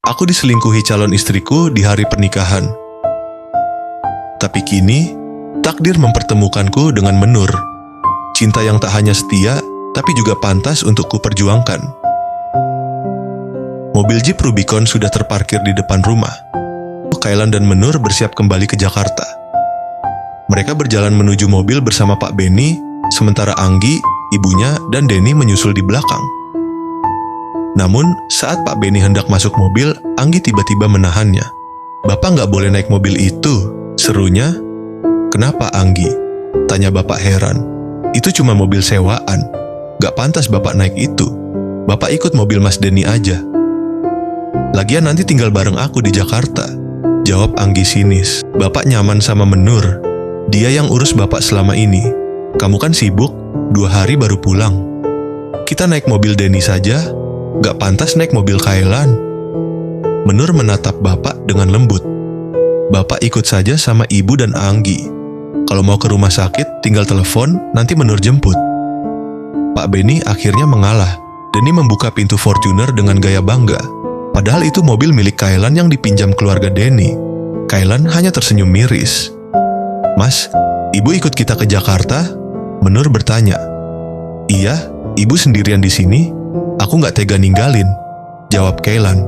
Aku diselingkuhi calon istriku di hari pernikahan. Tapi kini, takdir mempertemukanku dengan Menur. Cinta yang tak hanya setia, tapi juga pantas untuk kuperjuangkan. Mobil Jeep Rubicon sudah terparkir di depan rumah. Kailan dan Menur bersiap kembali ke Jakarta. Mereka berjalan menuju mobil bersama Pak Benny, sementara Anggi, ibunya, dan Denny menyusul di belakang. Namun, saat Pak Benny hendak masuk mobil, Anggi tiba-tiba menahannya. "Bapak nggak boleh naik mobil itu," serunya. "Kenapa, Anggi?" tanya Bapak heran. "Itu cuma mobil sewaan. Nggak pantas Bapak naik itu. Bapak ikut mobil Mas Denny aja. Lagian nanti tinggal bareng aku di Jakarta," jawab Anggi sinis. "Bapak nyaman sama Menur. Dia yang urus Bapak selama ini. Kamu kan sibuk, 2 hari baru pulang. Kita naik mobil Denny saja, gak pantas naik mobil Kailan." Menur menatap Bapak dengan lembut. "Bapak ikut saja sama Ibu dan Anggi. Kalau mau ke rumah sakit, tinggal telepon, nanti Menur jemput." Pak Benny akhirnya mengalah. Denny membuka pintu Fortuner dengan gaya bangga. Padahal itu mobil milik Kailan yang dipinjam keluarga Denny. Kailan hanya tersenyum miris. "Mas, Ibu ikut kita ke Jakarta?" Menur bertanya. "Iya, Ibu sendirian di sini. Aku nggak tega ninggalin," jawab Kailan.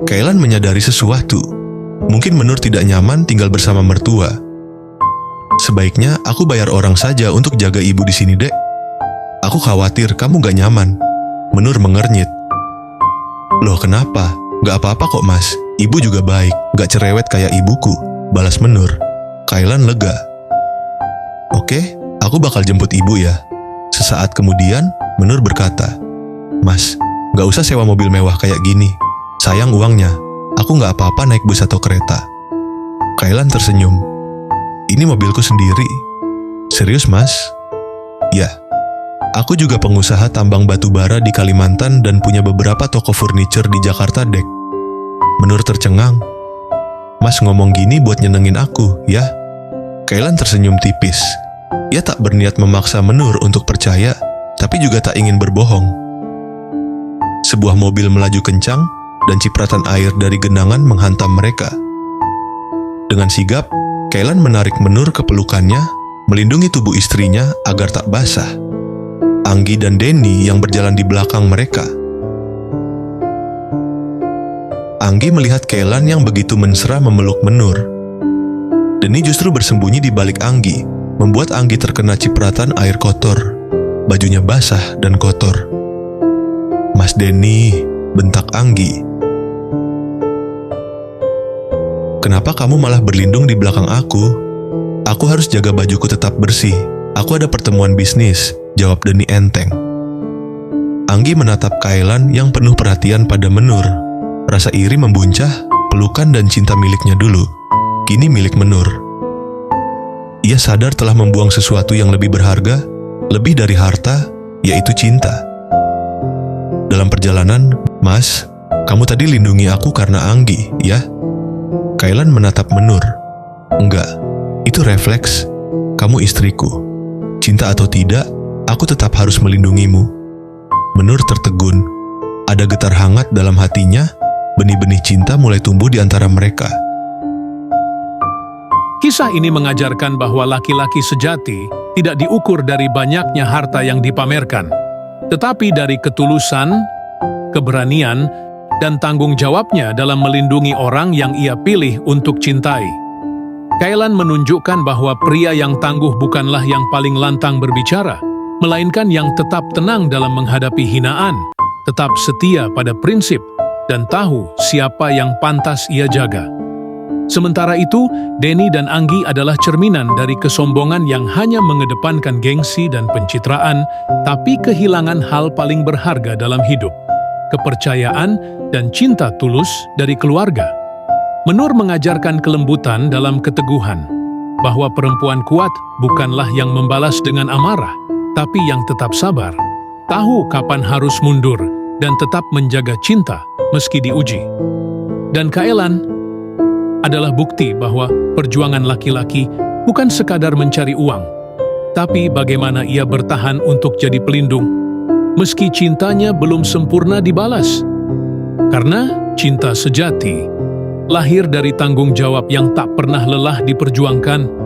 Kailan menyadari sesuatu. Mungkin Menur tidak nyaman tinggal bersama mertua. "Sebaiknya aku bayar orang saja untuk jaga Ibu di sini, Dek. Aku khawatir kamu nggak nyaman." Menur mengernyit. "Loh kenapa? Nggak apa-apa kok, Mas. Ibu juga baik, nggak cerewet kayak ibuku," balas Menur. Kailan lega. "Oke, aku bakal jemput Ibu ya." Sesaat kemudian, Menur berkata, "Mas, nggak usah sewa mobil mewah kayak gini. Sayang uangnya. Aku nggak apa-apa naik bus atau kereta." Kailan tersenyum. "Ini mobilku sendiri." "Serius, Mas?" "Ya. Aku juga pengusaha tambang batu bara di Kalimantan dan punya beberapa toko furniture di Jakarta, Dek." Menur tercengang. "Mas ngomong gini buat nyenengin aku, ya?" Kailan tersenyum tipis. Ia tak berniat memaksa Menur untuk percaya, tapi juga tak ingin berbohong. Sebuah mobil melaju kencang, dan cipratan air dari genangan menghantam mereka. Dengan sigap, Kailan menarik Menur ke pelukannya, melindungi tubuh istrinya agar tak basah. Anggi dan Denny yang berjalan di belakang mereka. Anggi melihat Kailan yang begitu mesra memeluk Menur. Denny justru bersembunyi di balik Anggi, membuat Anggi terkena cipratan air kotor. Bajunya basah dan kotor. "Mas Denny," bentak Anggi. "Kenapa kamu malah berlindung di belakang aku? Aku harus jaga bajuku tetap bersih. Aku ada pertemuan bisnis," jawab Denny enteng. Anggi menatap Kailan yang penuh perhatian pada Menur. Rasa iri membuncah, pelukan dan cinta miliknya dulu, kini milik Menur. Ia sadar telah membuang sesuatu yang lebih berharga, lebih dari harta, yaitu cinta. Dalam perjalanan, "Mas, kamu tadi lindungi aku karena Anggi, ya?" Kailan menatap Menur. "Enggak, itu refleks. Kamu istriku. Cinta atau tidak, aku tetap harus melindungimu." Menur tertegun. Ada getar hangat dalam hatinya, benih-benih cinta mulai tumbuh di antara mereka. Kisah ini mengajarkan bahwa laki-laki sejati tidak diukur dari banyaknya harta yang dipamerkan, tetapi dari ketulusan, keberanian, dan tanggung jawabnya dalam melindungi orang yang ia pilih untuk cintai. Kailan menunjukkan bahwa pria yang tangguh bukanlah yang paling lantang berbicara, melainkan yang tetap tenang dalam menghadapi hinaan, tetap setia pada prinsip, dan tahu siapa yang pantas ia jaga. Sementara itu, Denny dan Anggi adalah cerminan dari kesombongan yang hanya mengedepankan gengsi dan pencitraan, tapi kehilangan hal paling berharga dalam hidup, kepercayaan dan cinta tulus dari keluarga. Menur mengajarkan kelembutan dalam keteguhan, bahwa perempuan kuat bukanlah yang membalas dengan amarah, tapi yang tetap sabar, tahu kapan harus mundur, dan tetap menjaga cinta meski diuji. Dan Kailan adalah bukti bahwa perjuangan laki-laki bukan sekadar mencari uang, tapi bagaimana ia bertahan untuk jadi pelindung, meski cintanya belum sempurna dibalas. Karena Cinta sejati lahir dari tanggung jawab yang tak pernah lelah diperjuangkan